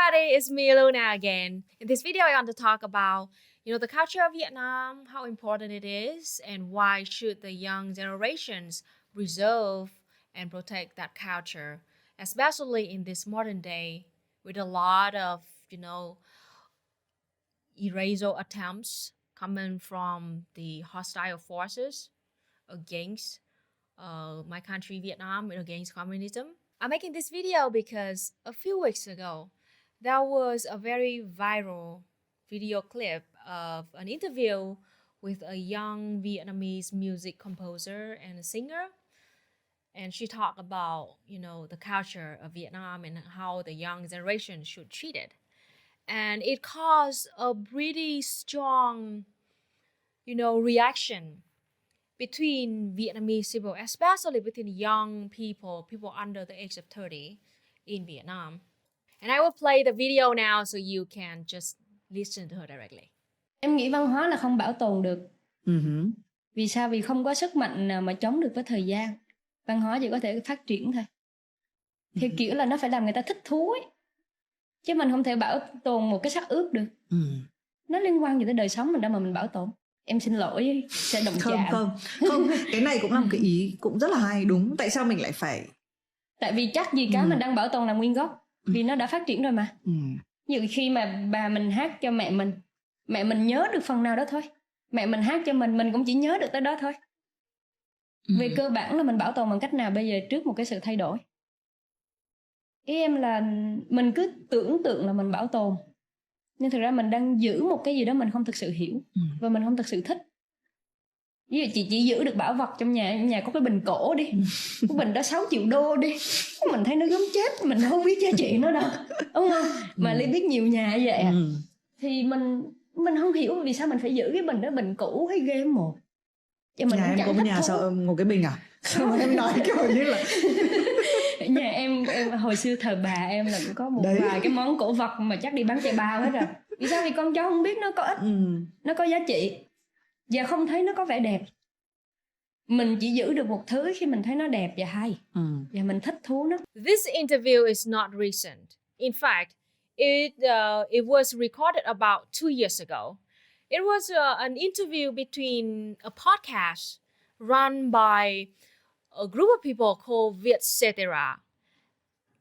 everybody, it's me Luna again. In this video, I want to talk about, the culture of Vietnam, how important it is, and why should the young generations preserve and protect that culture, especially in this modern day with a lot of, erasure attempts coming from the hostile forces against my country, Vietnam, against communism. I'm making this video because a few weeks ago, there was a very viral video clip of an interview with a young Vietnamese music composer and a singer. And she talked about, the culture of Vietnam and how the young generation should treat it. And it caused a pretty strong, reaction between Vietnamese people, especially between young people under the age of 30 in Vietnam. And I will play the video now so you can just listen to her directly. Em nghĩ văn hóa là không bảo tồn được. Vì sao? Vì không có sức mạnh nào mà chống được với thời gian. Văn hóa chỉ có thể phát triển thôi. Theo kiểu là nó phải làm người ta thích thú ấy. Chứ mình không thể bảo tồn một cái xác ướp được. Nó liên quan gì tới đời sống mình đâu mà mình bảo tồn. Em xin lỗi sẽ động chạm. Không, cái này cũng là một cái ý cũng rất là hay, đúng. Tại sao mình lại phải... Tại vì chắc gì cái mình đang bảo tồn là nguyên gốc. Vì nó đã phát triển rồi mà. Như khi mà bà mình hát cho mẹ mình nhớ được phần nào đó thôi. Mẹ mình hát cho mình cũng chỉ nhớ được tới đó thôi. Về cơ bản là mình bảo tồn bằng cách nào bây giờ trước một cái sự thay đổi. Ý em là mình cứ tưởng tượng là mình bảo tồn, nhưng thực ra mình đang giữ một cái gì đó mình không thực sự hiểu và mình không thực sự thích. Ví dụ chị chỉ giữ được bảo vật trong nhà có cái bình cổ đi, cái bình đó 6 triệu đô đi, mình thấy nó gớm chết, mình không biết giá trị nó đâu, đúng không? Mà Ly biết nhiều nhà như vậy thì mình không hiểu vì sao mình phải giữ cái bình đó, bình cũ hay ghê một. Nhà em có nhà sao một cái bình à? Sao mà em nói kiểu như là nhà em hồi xưa thời bà em là cũng có một vài cái món cổ vật mà chắc đi bán chạy bao hết rồi. Vì sao? Vì con cháu không biết nó có ích, nó có giá trị và không thấy nó có vẻ đẹp. Mình chỉ giữ được một thứ khi mình thấy nó đẹp và hay và mình thích thú nó. This interview is not recent. In fact, it was recorded about 2 years ago. It was an interview between a podcast run by a group of people called Vietcetera.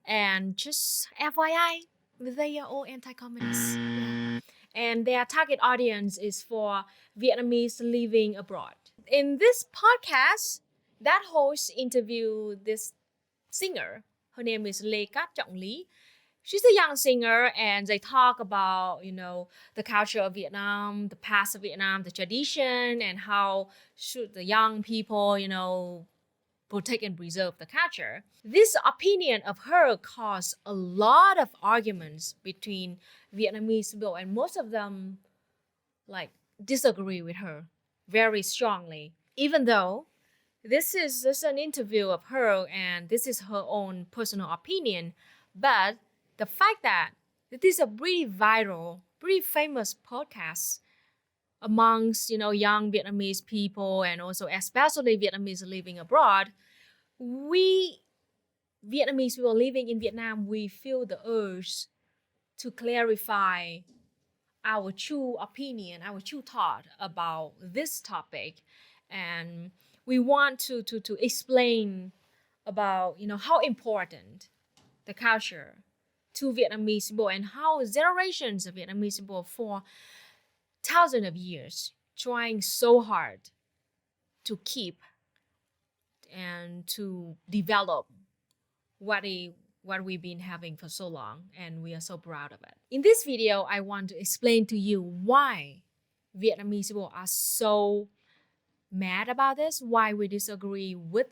And just FYI, they are all anti-communists. Yeah. And their target audience is for Vietnamese living abroad. In this podcast, that host interviewed this singer. Her name is Lê Cát Trọng Lý. She's a young singer, and they talk about, the culture of Vietnam, the past of Vietnam, the tradition, and how should the young people, protect and preserve the culture. This opinion of her caused a lot of arguments between Vietnamese people, and most of them disagree with her very strongly. Even though this is an interview of her and this is her own personal opinion, but the fact that this is a pretty viral, pretty famous podcast amongst, young Vietnamese people and also especially Vietnamese living abroad, we Vietnamese people living in Vietnam, we feel the urge to clarify our true opinion, our true thought about this topic. And we want to explain about, how important the culture to Vietnamese people and how generations of Vietnamese people for thousands of years trying so hard to keep and to develop what we've been having for so long, and we are so proud of it. In this video, I want to explain to you why Vietnamese people are so mad about this, why we disagree with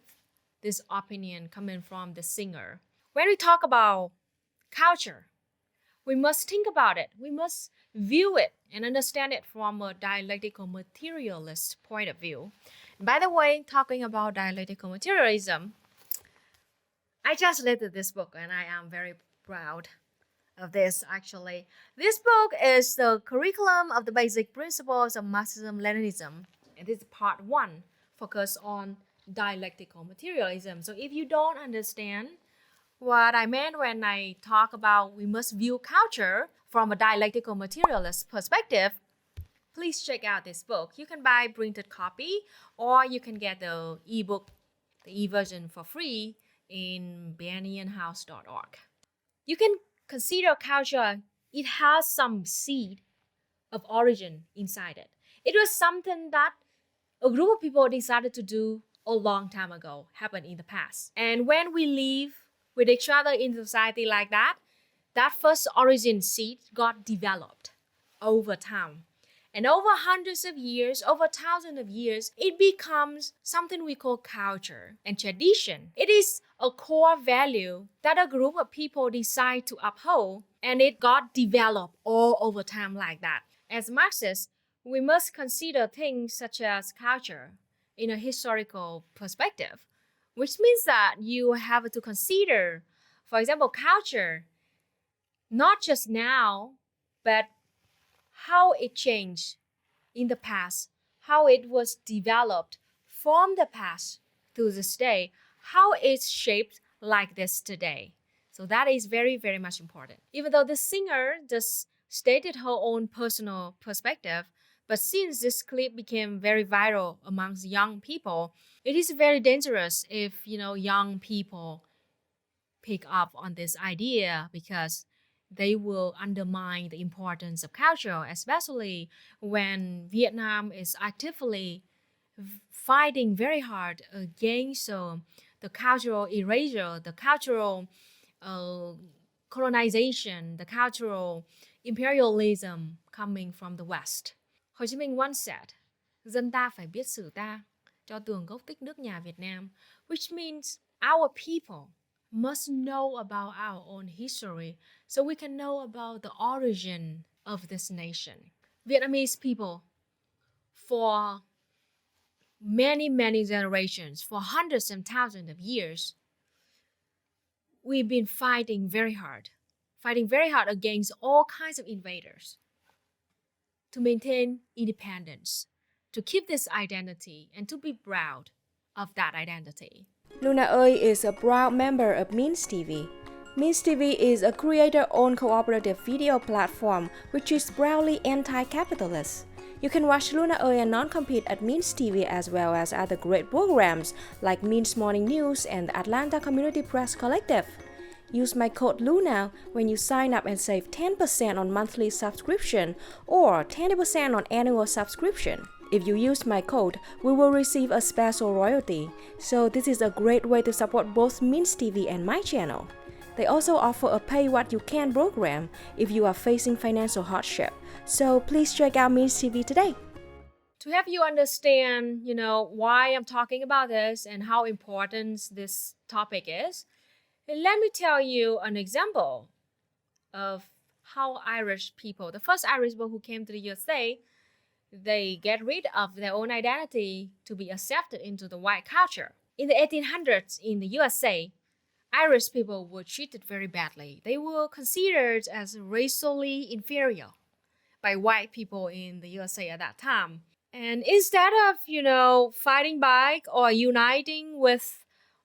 this opinion coming from the singer. When we talk about culture, we must think about it. We must view it and understand it from a dialectical materialist point of view. By the way, talking about dialectical materialism, I translated this book and I am very proud of this actually. This book is the Curriculum of the Basic Principles of Marxism-Leninism. And this is part 1, focus on dialectical materialism. So if you don't understand what I meant when I talk about we must view culture from a dialectical materialist perspective, please check out this book. You can buy a printed copy or you can get the ebook, the e-version for free in banyanhouse.org. You can consider culture, it has some seed of origin inside it. It was something that a group of people decided to do a long time ago, happened in the past. And when we live with each other in society like that, that first origin seed got developed over time. And over hundreds of years, over thousands of years, it becomes something we call culture and tradition. It is a core value that a group of people decide to uphold, and it got developed all over time like that. As Marxists, we must consider things such as culture in a historical perspective, which means that you have to consider, for example, culture, not just now, but how it changed in the past, how it was developed from the past to this day, how it's shaped like this today. So that is very, very much important. Even though the singer just stated her own personal perspective, but since this clip became very viral amongst young people, it is very dangerous if, young people pick up on this idea because they will undermine the importance of culture, especially when Vietnam is actively fighting very hard against the cultural erasure, the cultural colonization, the cultural imperialism coming from the West. Hồ Chí Minh once said, dân ta phải biết sử ta, cho tường gốc tích nước nhà Việt Nam, which means our people must know about our own history so we can know about the origin of this nation. Vietnamese people, for many, many generations, for hundreds and thousands of years, we've been fighting very hard against all kinds of invaders to maintain independence, to keep this identity, and to be proud of that identity. Luna ơi is a proud member of MeansTV. MeansTV is a creator-owned cooperative video platform which is proudly anti-capitalist. You can watch Luna ơi and non-compete at MeansTV as well as other great programs like Means Morning News and the Atlanta Community Press Collective. Use my code LUNA when you sign up and save 10% on monthly subscription or 20% on annual subscription. If you use my code, we will receive a special royalty. So this is a great way to support both MeansTV and my channel. They also offer a pay what you can program if you are facing financial hardship. So please check out MeansTV today. To help you understand, why I'm talking about this and how important this topic is, let me tell you an example of how Irish people, the first Irish people who came to the USA, they get rid of their own identity to be accepted into the white culture. In the 1800s in the USA, Irish people were treated very badly. They were considered as racially inferior by white people in the USA at that time. And instead of, fighting back or uniting with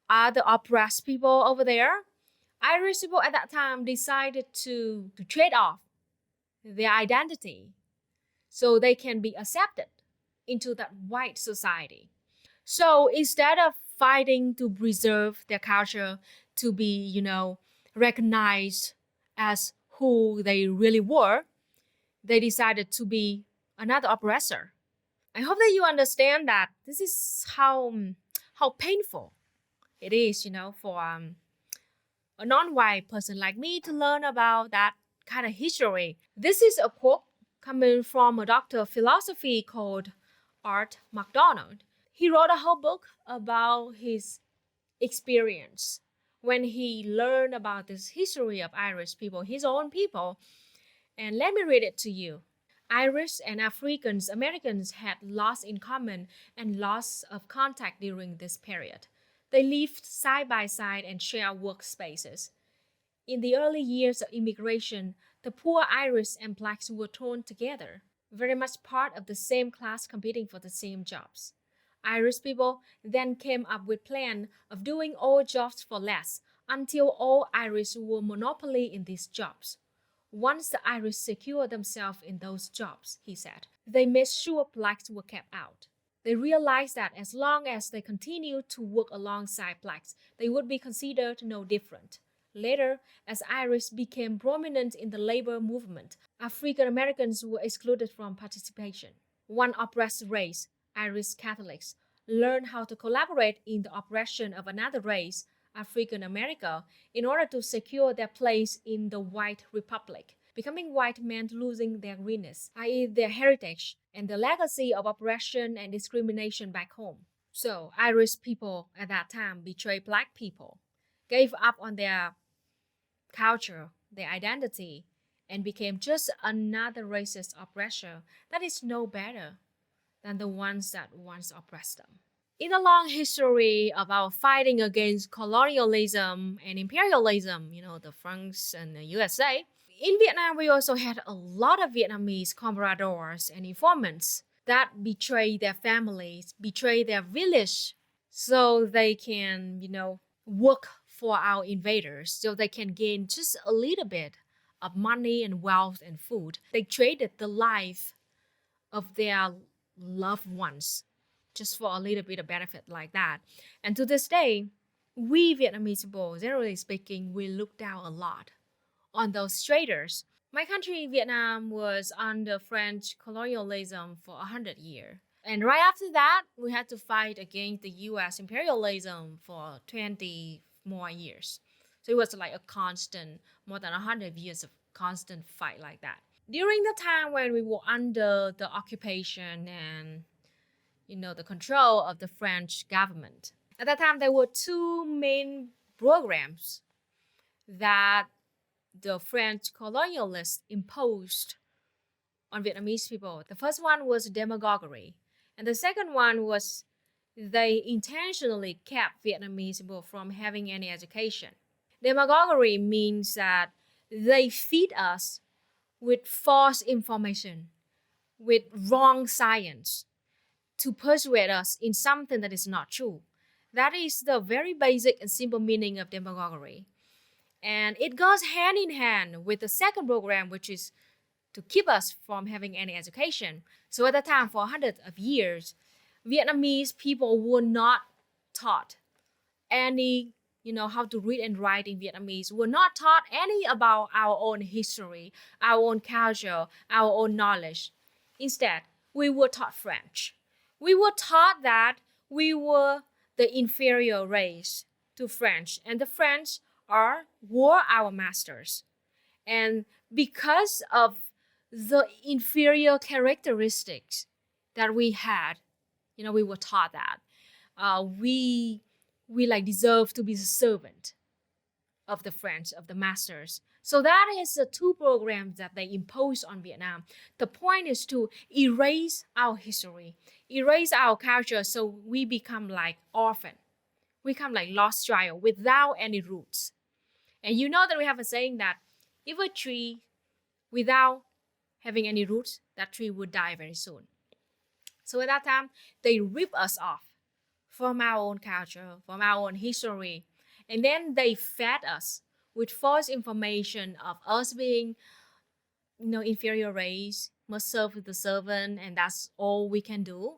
other oppressed people over there, Irish people at that time decided to trade off their identity so they can be accepted into that white society. So instead of fighting to preserve their culture, to be, recognized as who they really were, they decided to be another oppressor. I hope that you understand that this is how painful it is, for a non-white person like me to learn about that kind of history. This is a quote coming from a doctor of philosophy called Art MacDonald. He wrote a whole book about his experience when he learned about this history of Irish people, his own people. And let me read it to you. Irish and Africans Americans had lots in common and lots of contact during this period. They lived side by side and shared workspaces. In the early years of immigration, the poor Irish and blacks were thrown together, very much part of the same class competing for the same jobs. Irish people then came up with a plan of doing all jobs for less, until all Irish were monopoly in these jobs. Once the Irish secured themselves in those jobs, he said, they made sure blacks were kept out. They realized that as long as they continued to work alongside blacks, they would be considered no different. Later, as Irish became prominent in the labor movement, African Americans were excluded from participation. One oppressed race, Irish Catholics, learned how to collaborate in the oppression of another race, African America, in order to secure their place in the white republic. Becoming white meant losing their greenness, i.e. their heritage, and the legacy of oppression and discrimination back home. So, Irish people at that time betrayed black people, gave up on their culture, their identity, and became just another racist oppressor that is no better than the ones that once oppressed them. In the long history of our fighting against colonialism and imperialism, the French and the USA, in Vietnam we also had a lot of Vietnamese compradors and informants that betray their families, betray their village, so they can, work for our invaders, so they can gain just a little bit of money and wealth and food. They traded the life of their loved ones just for a little bit of benefit like that. And to this day, we Vietnamese people, generally speaking, we look down a lot on those traders. My country, Vietnam, was under French colonialism for 100 years. And right after that, we had to fight against the US imperialism for 20 more years. So it was like a constant, more than 100 years of constant fight like that. During the time when we were under the occupation and the control of the French government, at that time there were two main programs that the French colonialists imposed on Vietnamese people. The first one was demagoguery, and the second one was they intentionally kept Vietnamese people from having any education. Demagoguery means that they feed us with false information, with wrong science, to persuade us in something that is not true. That is the very basic and simple meaning of demagoguery. And it goes hand in hand with the second program, which is to keep us from having any education. So at that time, for hundreds of years, Vietnamese people were not taught any, how to read and write in Vietnamese, were not taught any about our own history, our own culture, our own knowledge. Instead, we were taught French. We were taught that we were the inferior race to French, and the French were our masters. And because of the inferior characteristics that we had, we were taught that we deserve to be the servant of the French, of the masters. So that is the two programs that they imposed on Vietnam. The point is to erase our history, erase our culture, so we become like orphan. We become like lost child without any roots. And you know that we have a saying that if a tree without having any roots, that tree would die very soon. So at that time, they rip us off from our own culture, from our own history, and then they fed us with false information of us being, inferior race, must serve the servant, and that's all we can do.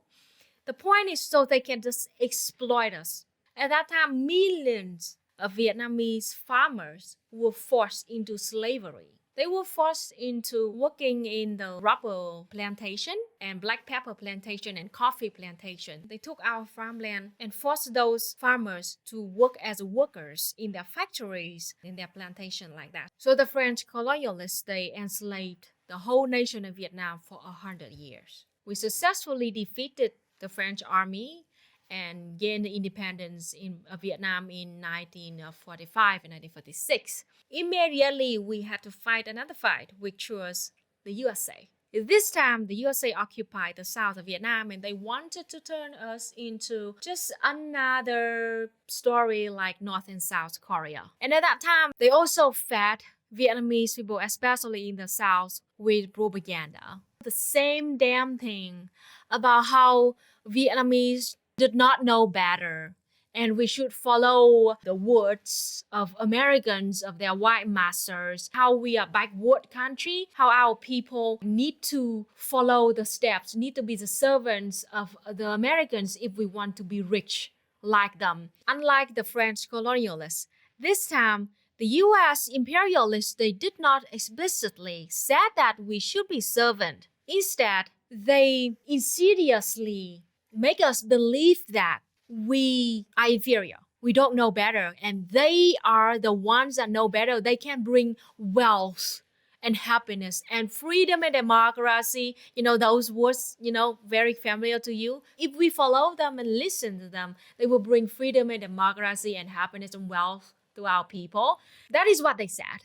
The point is so they can just exploit us. At that time, millions of Vietnamese farmers were forced into slavery. They were forced into working in the rubber plantation and black pepper plantation and coffee plantation. They took our farmland and forced those farmers to work as workers in their factories, in their plantation like that. So the French colonialists, they enslaved the whole nation of Vietnam for 100 years. We successfully defeated the French army and gained independence of Vietnam in 1945 and 1946. Immediately, we had to fight another fight, which was the USA. This time, the USA occupied the south of Vietnam, and they wanted to turn us into just another story like North and South Korea. And at that time, they also fed Vietnamese people, especially in the south, with propaganda. The same damn thing about how Vietnamese did not know better And we should follow the words of Americans, of their white masters, how we are backward country, how our people need to follow the steps, need to be the servants of the Americans if we want to be rich like them. Unlike the French colonialists, this time the US imperialists, they did not explicitly said that we should be servant. Instead, they insidiously make us believe that we are inferior. We don't know better. And they are the ones that know better. They can bring wealth and happiness and freedom and democracy. Those words, very familiar to you. If we follow them and listen to them, they will bring freedom and democracy and happiness and wealth to our people. That is what they said.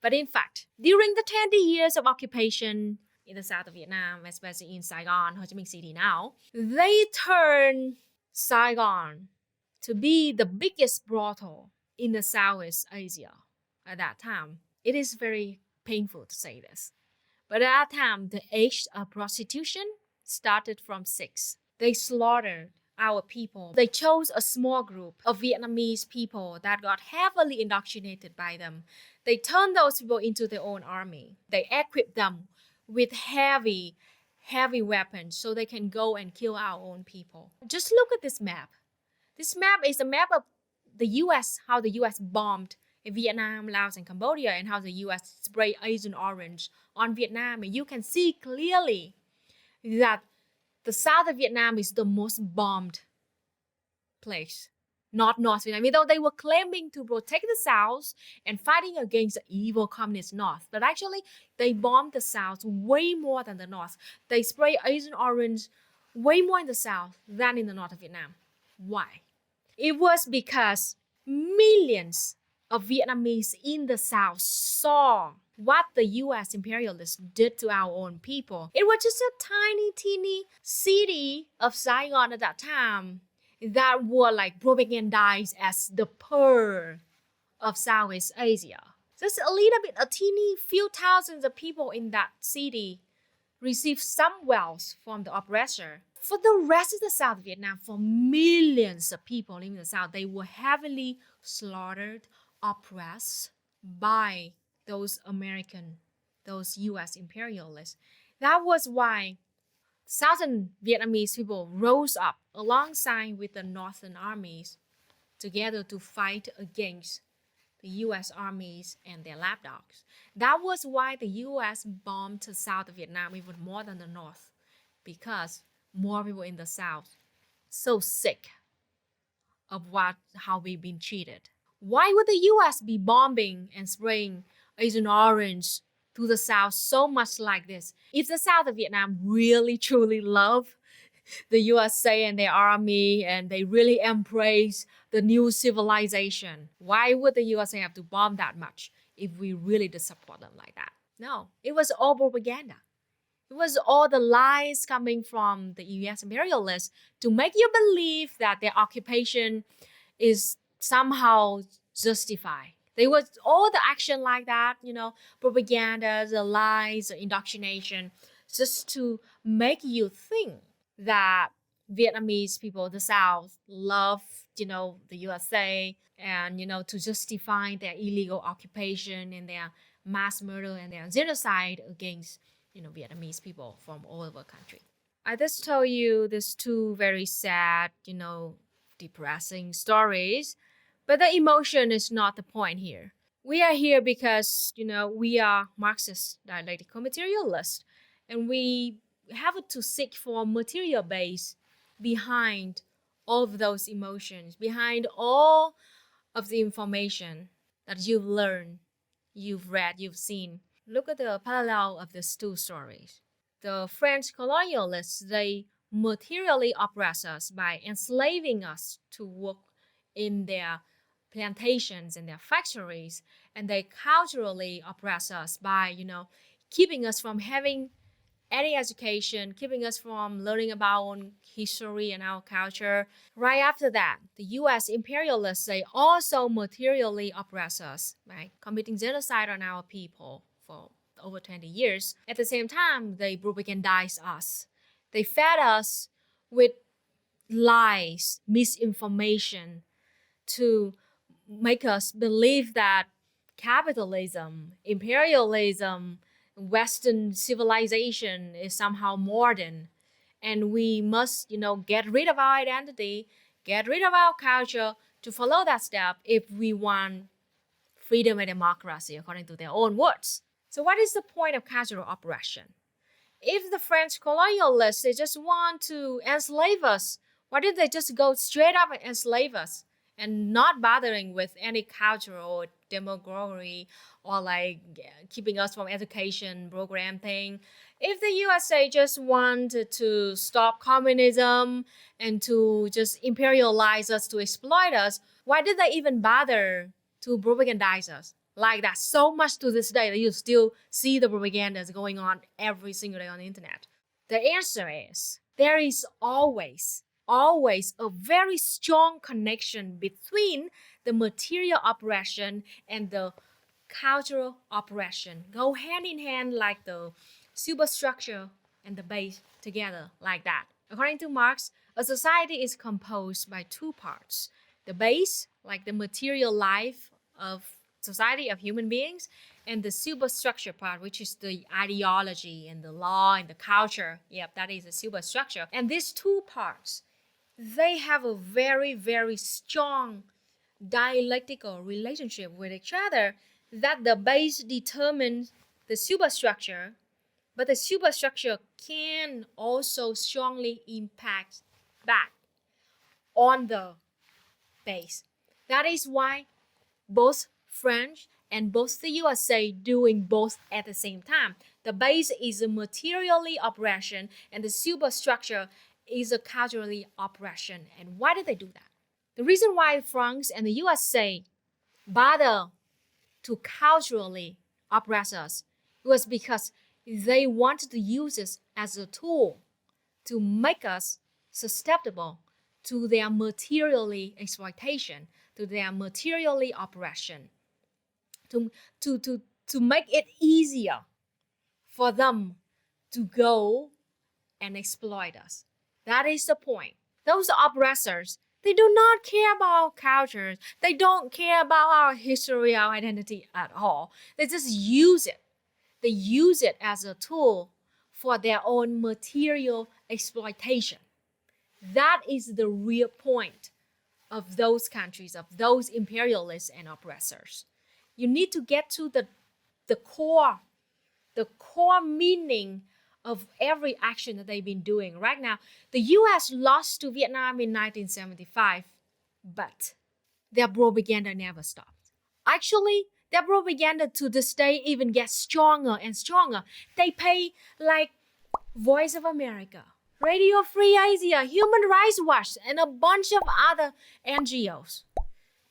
But in fact, during the 20 years of occupation in the south of Vietnam, especially in Saigon, Ho Chi Minh City now, they turned Saigon to be the biggest brothel in the Southeast Asia at that time. It is very painful to say this. But at that time, the age of prostitution started from 6. They slaughtered our people. They chose a small group of Vietnamese people that got heavily indoctrinated by them. They turned those people into their own army. They equipped them with heavy weapons so they can go and kill our own people. Just look at this map. This map is a map of the US, how the US bombed Vietnam, Laos, and Cambodia, and how the US sprayed Agent Orange on Vietnam. And you can see clearly that the south of Vietnam is the most bombed place, not North Vietnam. Though they were claiming to protect the South and fighting against the evil communist North, but actually they bombed the South way more than the North. They sprayed Agent Orange way more in the South than in the North of Vietnam. Why? It was because millions of Vietnamese in the South saw what the US imperialists did to our own people. It was just a tiny, teeny city of Saigon at that time that were like propagandized as the pearl of Southeast Asia. Just a little bit, a teeny few thousands of people in that city received some wealth from the oppressor. For the rest of the South of Vietnam, for millions of people living in the South, they were heavily slaughtered, oppressed by those US imperialists. That was why Southern Vietnamese people rose up alongside with the Northern armies together to fight against the US armies and their lapdogs. That was why the US bombed the South of Vietnam even more than the North, because more people in the South so sick of how we've been treated. Why would the US be bombing and spraying Agent Orange to the South so much like this? If the South of Vietnam really truly love the USA and their army and they really embrace the new civilization, why would the USA have to bomb that much if we really did support them like that? No, it was all propaganda. It was all the lies coming from the US imperialists to make you believe that their occupation is somehow justified. There was all the action like that, propaganda, the lies, the indoctrination, just to make you think that Vietnamese people, the South, love, the USA and, to justify their illegal occupation and their mass murder and their genocide against, Vietnamese people from all over the country. I just told you these 2 very sad, depressing stories, but the emotion is not the point here. We are here because, we are Marxist dialectical materialists, and we have to seek for material base behind all of those emotions, behind all of the information that you've learned, you've read, you've seen. Look at the parallel of these 2 stories. The French colonialists, they materially oppress us by enslaving us to work in their plantations and their factories, and they culturally oppress us by, keeping us from having any education, keeping us from learning about our own history and our culture. Right after that, the US imperialists, they also materially oppress us by committing genocide on our people for over 20 years. At the same time, they propagandize us. They fed us with lies, misinformation, to make us believe that capitalism, imperialism, Western civilization is somehow modern, and we must, get rid of our identity, get rid of our culture to follow that step if we want freedom and democracy according to their own words. So what is the point of cultural oppression? If the French colonialists, they just want to enslave us, why didn't they just go straight up and enslave us and not bothering with any cultural demagoguery or like keeping us from education program thing? If the USA just wanted to stop communism and to just imperialize us, to exploit us, why did they even bother to propagandize us like that so much to this day that you still see the propagandas going on every single day on the internet? The answer is there is always a very strong connection between the material oppression and the cultural oppression. Go hand in hand like the superstructure and the base together like that. According to Marx, a society is composed by two parts. The base, like the material life of society of human beings, and the superstructure part, which is the ideology and the law and the culture. Yep, that is the superstructure. And these two parts, they have a very, very strong dialectical relationship with each other, that the base determines the superstructure, but the superstructure can also strongly impact back on the base. That is why both French and both the USA doing both at the same time. The base is a materially oppression and the superstructure is a culturally oppression. And why did they do that? The reason why France and the USA bother to culturally oppress us was because they wanted to use it as a tool to make us susceptible to their materially exploitation, to their materially oppression, to make it easier for them to go and exploit us. That is the point. Those oppressors, they do not care about our cultures. They don't care about our history, our identity at all. They just use it. They use it as a tool for their own material exploitation. That is the real point of those countries, of those imperialists and oppressors. You need to get to the core meaning of every action that they've been doing. Right now, the US lost to Vietnam in 1975, but their propaganda never stopped. Actually, their propaganda to this day even gets stronger and stronger. They pay like Voice of America, Radio Free Asia, Human Rights Watch, and a bunch of other NGOs,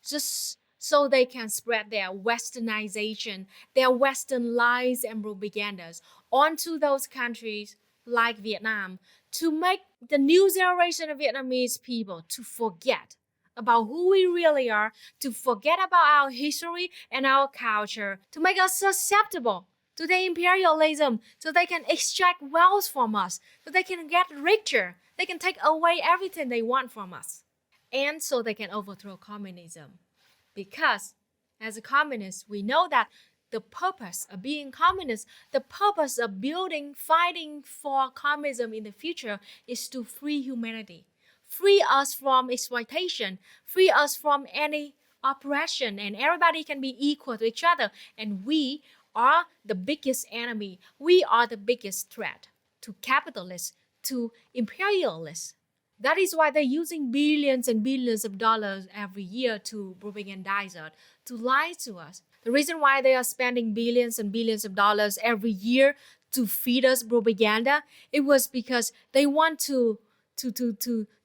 just so they can spread their westernization, their Western lies and propagandas onto those countries like Vietnam, to make the new generation of Vietnamese people to forget about who we really are, to forget about our history and our culture, to make us susceptible to their imperialism, so they can extract wealth from us, so they can get richer, they can take away everything they want from us, and so they can overthrow communism. Because as a communist, we know that the purpose of being communist, the purpose of fighting for communism in the future is to free humanity, free us from exploitation, free us from any oppression, and everybody can be equal to each other. And we are the biggest enemy. We are the biggest threat to capitalists, to imperialists. That is why they're using billions and billions of dollars every year to propagandize us, to lie to us. The reason why they are spending billions and billions of dollars every year to feed us propaganda, it was because they want to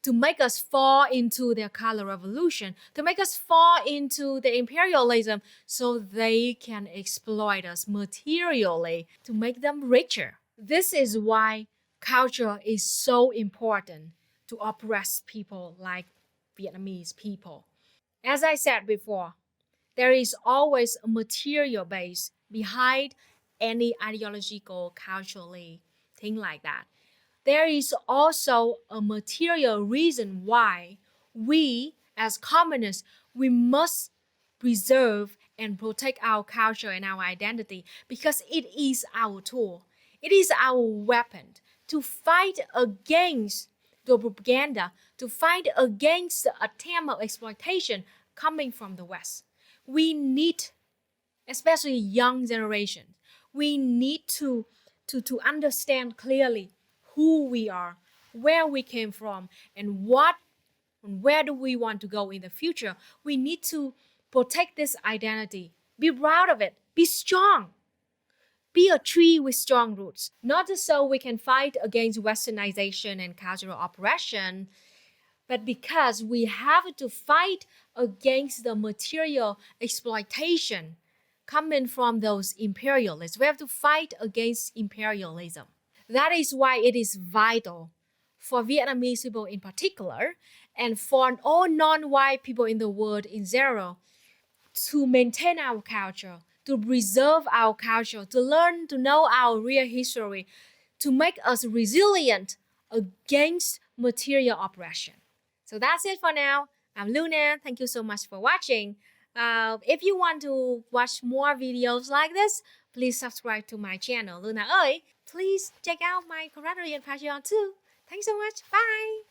make us fall into their color revolution, to make us fall into the imperialism so they can exploit us materially to make them richer. This is why culture is so important to oppress people like Vietnamese people. As I said before, there is always a material base behind any ideological, culturally thing like that. There is also a material reason why we, as communists, We must preserve and protect our culture and our identity because it is our tool. It is our weapon to fight against the propaganda, to fight against the attempt of exploitation coming from the West. We need, especially young generation, we need to understand clearly who we are, where we came from, and where do we want to go in the future. We need to protect this identity. Be proud of it. Be strong. Be a tree with strong roots. Not just so we can fight against westernization and cultural oppression, but because we have to fight against the material exploitation coming from those imperialists. We have to fight against imperialism. That is why it is vital for Vietnamese people in particular, and for all non-white people in the world in general, to maintain our culture, to preserve our culture, to learn to know our real history, to make us resilient against material oppression. So that's it for now. I'm Luna. Thank you so much for watching. If you want to watch more videos like this, please subscribe to my channel, Luna ơi. Please check out my Curriculum and Patreon too. Thanks so much. Bye.